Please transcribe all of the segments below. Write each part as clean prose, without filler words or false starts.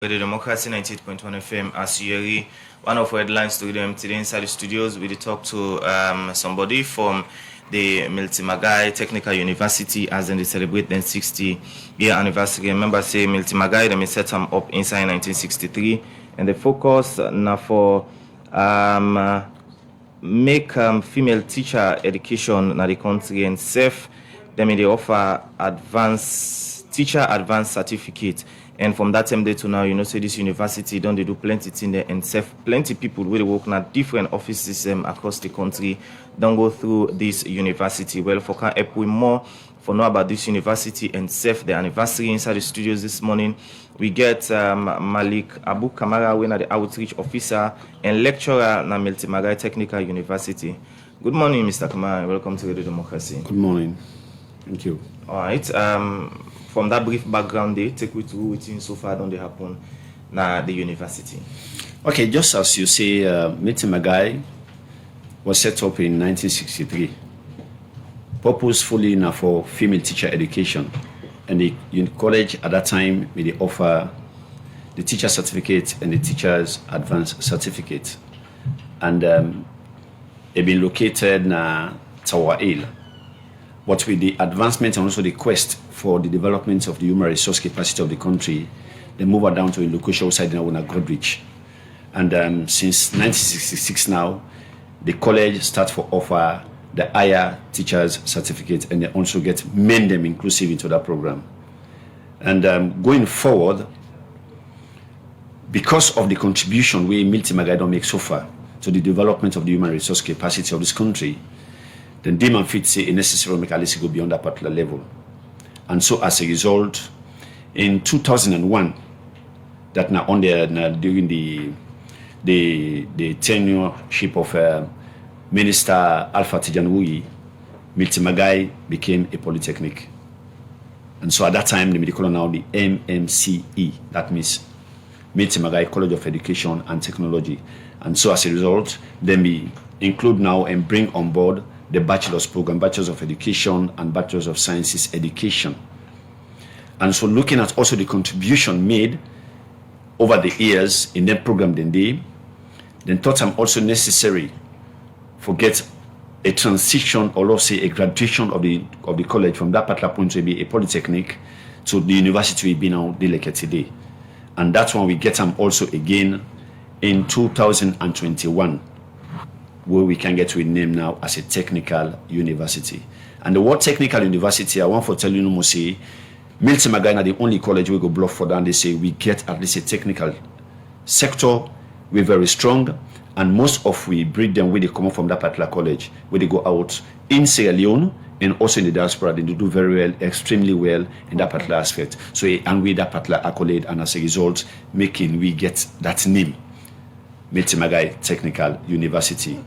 The Democracy 98.1 FM as usually one of our headlines to them today inside the studios. We talk to somebody from the Milton Magai Technical University as in they celebrate their 60-year anniversary. Remember, say Milton Magai they set them up inside 1963, and the focus now for make female teacher education in the country and safe. Them they offer teacher advanced certificate. And from that time day to now, say this university don't they do plenty thing there and save plenty people where they work at different offices across the country don't go through this university. Well, for can help with more for know about this university and save the anniversary inside the studios this morning. We get Malik Abu Kamara, when the outreach officer and lecturer at Milton Magai Technical University. Good morning, Mr. Kamara. Welcome to Radio Democracy. Good morning. Thank you. All right. From that brief background, they take me through what so far don't they happen na the university. Okay, just as you say, Milton Magai was set up in 1963, purposefully now for female teacher education. And the college at that time they offer the teacher certificate and the teacher's advanced certificate. And they've been located na Tower Hill. But with the advancement and also the quest for the development of the human resource capacity of the country, they move it down to a location outside in Godrich. And since 1966 now, the college starts to offer the higher teachers certificate, and they also get men them inclusive into that program. And going forward, because of the contribution we Milton Magai don't make so far to the development of the human resource capacity of this country, then demand fit say a necessary make at least go beyond that particular level. And so as a result, in 2001, that now on during the tenureship of Minister Alpha Tijanwuyi, Milton Magai became a polytechnic. And so at that time, they call now the MMCE. That means Milton Magai College of Education and Technology. And so as a result, then we include now and bring on board the bachelor's program, Bachelor's of Education and Bachelor's of Sciences Education. And so looking at also the contribution made over the years in that program, then thought I'm also necessary for get a transition or let's say a graduation of the college from that particular point to be a polytechnic to the university we be now delicate today. And that's when we get them also again in 2021. Where we can get to a name now as a technical university. And the word technical university, I want to tell you, say, Milton Magai is the only college we go block for that. And they say we get at least a technical sector. We're very strong. And most of we breed them where they come from that particular college, where they go out in Sierra Leone and also in the diaspora. They do very well, extremely well in that particular aspect. So, and with that particular accolade, and as a result, making we get that name. Milton Magai Technical University.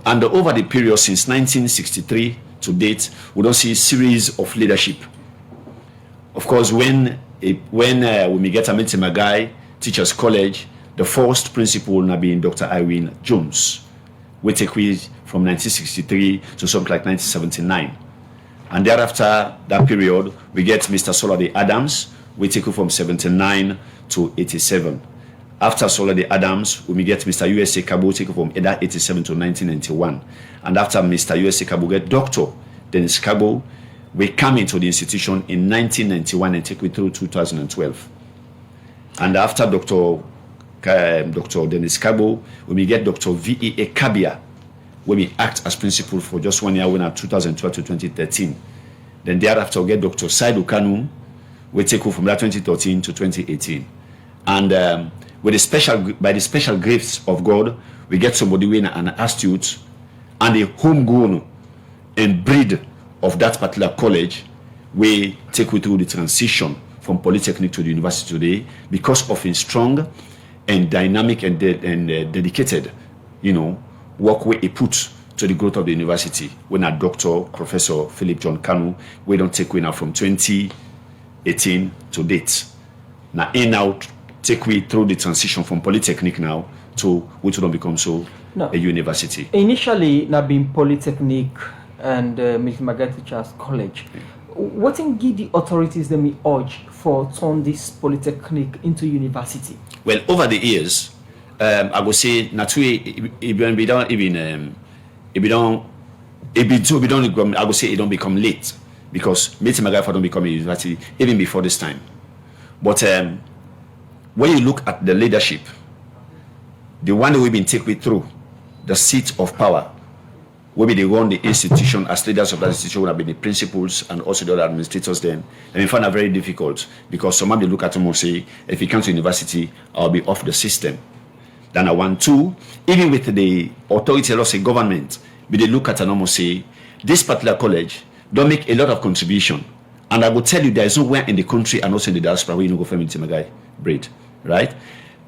And over the period since 1963 to date, we don't see a series of leadership. Of course, when we get a Milton Magai Teachers College, the first principal now being Dr. Irene Jones. We take with from 1963 to something like 1979. And thereafter that period, we get Mr. Solade Adams. We take from 79 to 87. After Solade Adams, we get Mr. USA Kabo take from either 87 to 1991. And after Mr. USA Kabo get Dr. Dennis Kabo, we come into the institution in 1991 and take it through 2012. And after Dr. Dennis Kabo, we get Dr. V.E.A. Kabia, where we act as principal for just 1 year, when at 2012 to 2013. Then thereafter we get Dr. Saidu Kanu, we take from that 2013 to 2018. And by the special gifts of God, we get somebody with an astute and a homegrown and breed of that particular college. We take you through the transition from polytechnic to the university today because of his strong and dynamic and dedicated, work we put to the growth of the university. When a Dr. Professor Philip John Kanu, we don't take we now from 2018 to date. Now in out. Take we through the transition from polytechnic now to which will become a university. Initially, not being polytechnic and Milton Magai Teachers College. what in give the authorities them may urge for turn this polytechnic into university? Well, over the years, I would say naturally it don't even if we don't I would say it don't become late because Milton Magai don't become a university even before this time. But when you look at the leadership, the one that we've been taken through the seat of power, maybe they run the institution as leaders of that institution would have been the principals and also the other administrators then. And we find that very difficult because some of them look at them and say, if you come to university, I'll be off the system. Then I want to, even with the authority, let's say government, but they look at and almost say, this particular college don't make a lot of contribution. And I will tell you, there is nowhere in the country and also in the diaspora where you don't go for Milton Magai breed, right?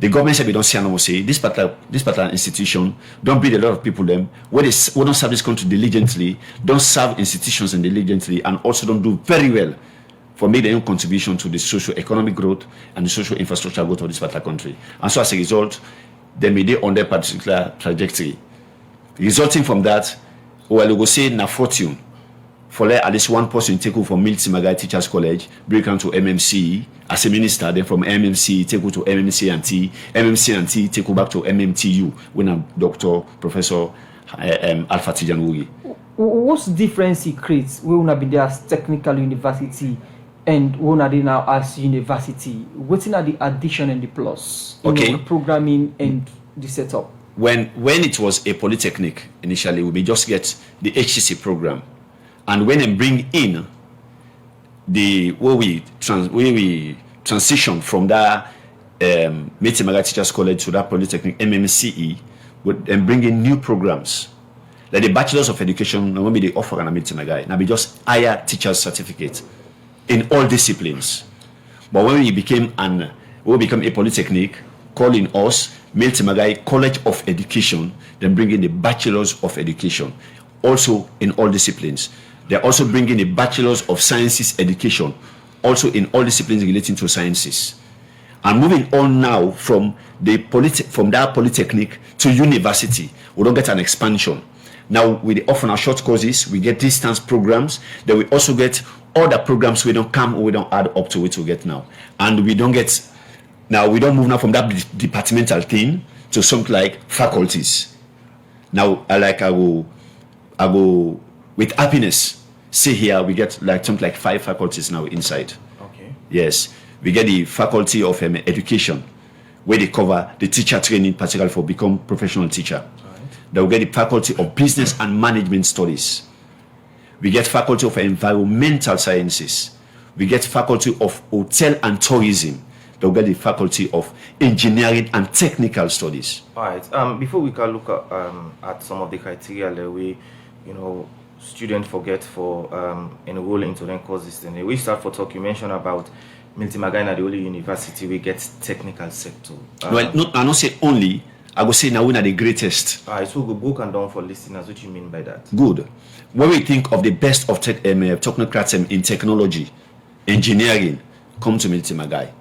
The government said we don't see and almost say, this particular institution don't breed a lot of people them, where they don't serve this country diligently, don't serve institutions and diligently, and also don't do very well for making their own contribution to the socio-economic growth and the social infrastructure growth of this particular country. And so as a result, they may be on their particular trajectory. Resulting from that, well, we will say na fortune for at least one person take over from Milton Magai Teachers College, break down to MMC as a minister, then from MMC take over to MMC&T take over back to MMTU when I'm Dr. Professor Alpha Tijanwugi. What's the difference it creates? We will not be there as technical university and we will not be now as university. What's in the addition and the plus? Okay. The programming and the setup. When it was a polytechnic initially, we just get the HCC program, and when they bring in the where we transition from that Milton Magai Teachers College to that polytechnic MMCE, and bring in new programs like the Bachelors of Education. Now maybe they offer an Milton Magai, now we just higher teachers certificate in all disciplines. But when we became a polytechnic, calling us Milton Magai College of Education, then bringing the Bachelors of Education, also in all disciplines. They're also bringing the Bachelors of Sciences Education, also in all disciplines relating to sciences. And moving on now from that polytechnic to university, we don't get an expansion. Now with often our short courses, we get distance programs. Then we also get other programs we don't add up to what we get now, and we don't move now from that departmental thing to something like faculties. Now, I go with happiness. See here, we get like something like 5 faculties now inside. Okay. Yes, we get the faculty of education, where they cover the teacher training, particularly for become professional teacher. Right. Then we get the faculty of business and management studies. We get faculty of environmental sciences. We get faculty of hotel and tourism. They'll get the faculty of engineering and technical studies. All right. Before we can look at some of the criteria that we, students forget for enrolling into the courses, then we start for talk. You mentioned about Milton Magai, the only university we get technical sector. Well, I don't say only. I would say now we're the greatest. All right. So go book and down for listeners. What you mean by that? Good. When we think of the best of technocrats in technology, engineering, come to Milton Magai.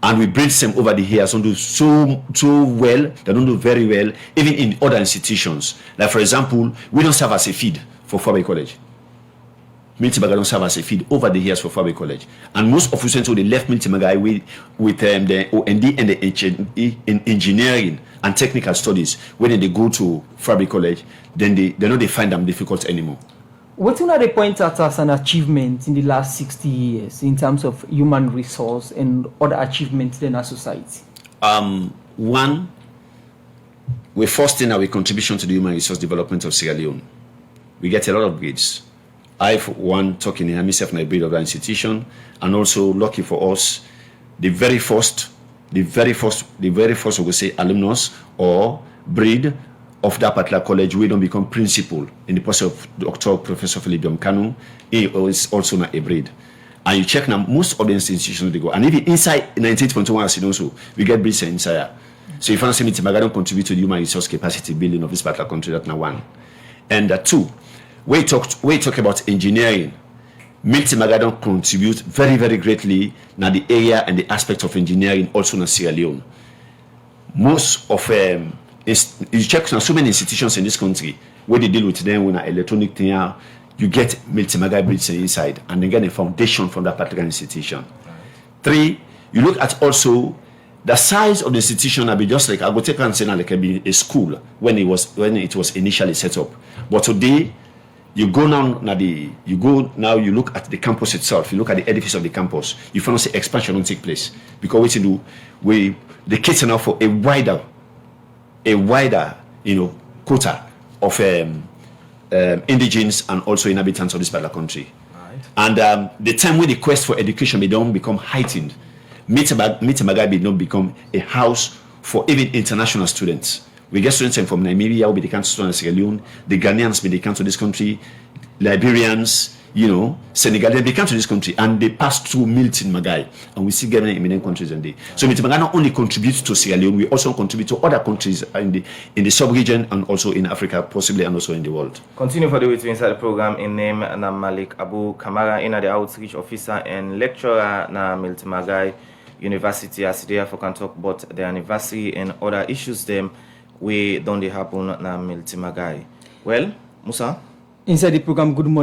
And we bring them over the years, don't do so well, they don't do very well, even in other institutions. Like for example, we don't serve as a feed for Fabre College. Milton Magai don't serve as a feed over the years for Fabre College. And most of us who they left Milton Magai with the OND and the HNE in engineering and technical studies. When they go to Fabre College, then they know they find them difficult anymore. What are they point at as an achievement in the last 60 years in terms of human resource and other achievements in our society? One, we're fostering our contribution to the human resource development of Sierra Leone. We get a lot of grades. I, for one, talking here myself and I breed of that institution, and also lucky for us, the very first, we will say alumnus or breed of that particular college, we don't become principal in the person of Dr. Professor Philip Kanu. He is also not a breed. And you check now, most of the institutions they go, and even inside 1921, as you know, so we get breeds inside. So if you want to say Milton Magai don't contribute to the human resource capacity building of this particular country, that's now one. And two, we talk about engineering. Milton Magai don't contribute very, very greatly now the area and the aspect of engineering also in Sierra Leone. Most of you check now so many institutions in this country where they deal with them with an electronic thing, you get Milton Magai bridge inside, and then get a foundation from that particular institution. 3, you look at also the size of the institution. I be just like I go take and say like a school when it was initially set up. But today, you go you look at the campus itself. You look at the edifice of the campus. You find say expansion don't take place because what you do, the kids are now for a wider, quota of indigenes and also inhabitants of this particular country. Right. And the time when the quest for education don't become heightened, Milton Magai did not become a house for even international students. We get students from Namibia who become students in Leone, the Ghanaians become to this country, Liberians, Senegalese become to this country, and they pass through Milton Magai, and we see them in many countries and so Milton Magai not only contributes to Sierra Leone, we also contribute to other countries in the sub-region and also in Africa, possibly, and also in the world. Continue for the way to inside the program in name na Malik Abu Kamara, in the outreach officer and lecturer na Milton Magai University, as they have can talk about the anniversary and other issues them we don't happen na Milton Magai. Well, Musa? Inside the program, good morning.